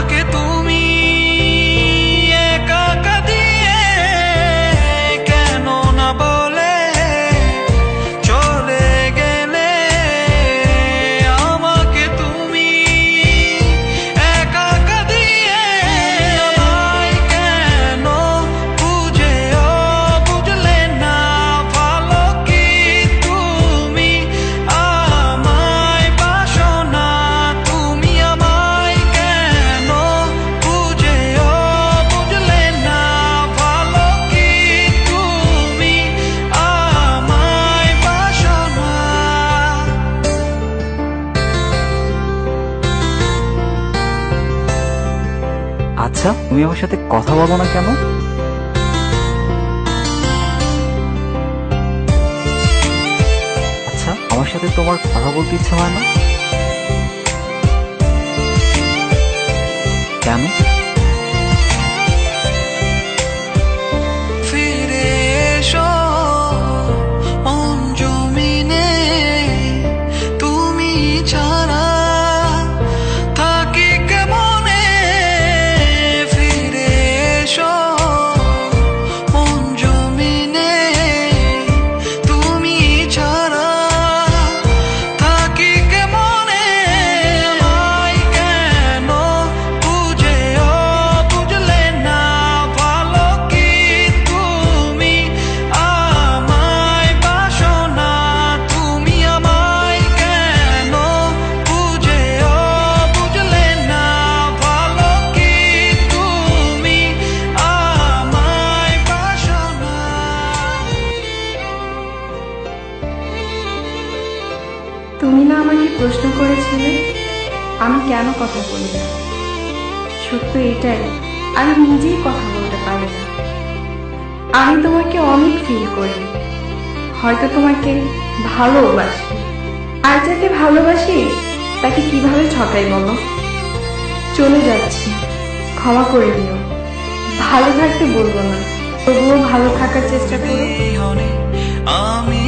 আমাকে তুমি একা একা দিয়ে কেন না বলে চলে গেলে। আমাকে তুমি একা একা দিয়ে আমায় কেন বুঝেও বুঝলে না। ভালো কি তুমি আমায় বাসো না? তুমি আমায় কেন বুঝেও বুঝলে না। ভালো কি তুমি আমায় বাসো না? আচ্ছা, তুমি আমার সাথে কথা বলো না কেন? আচ্ছা, আমার সাথে তোমার কথা বলতে ইচ্ছা হয় না কেন? ফিরে এসো মন জমিনে, তুমি ছাড়া থাকি কেমনে। ফিরে এসো মন জমিনে, তুমি ছাড়া থাকি কেমনে। আমায় কেন বুঝেও বুঝলে না। ভালো কি তুমি আমায় বাসো না। তুমি আমায় কেন বুঝেও বুঝলে না। ভালো কি তুমি আমায় বাসো না। তুমি না আমাকে প্রশ্ন করেছিলে আমি কেন কথা বলি না। সত্য এটাই, আমি নিজেই কথা বলতে পারি না। আমি তোমাকে অনেক ফিল করি, হয়তো তোমাকে ভালোবাসি। আর যাকে ভালোবাসি তাকে কিভাবে ঠকাই বলো? চলে যাচ্ছি, ক্ষমা করে দিও। ভালো থাকতে বলবো না, তবুও ভালো থাকার চেষ্টা করো। আমি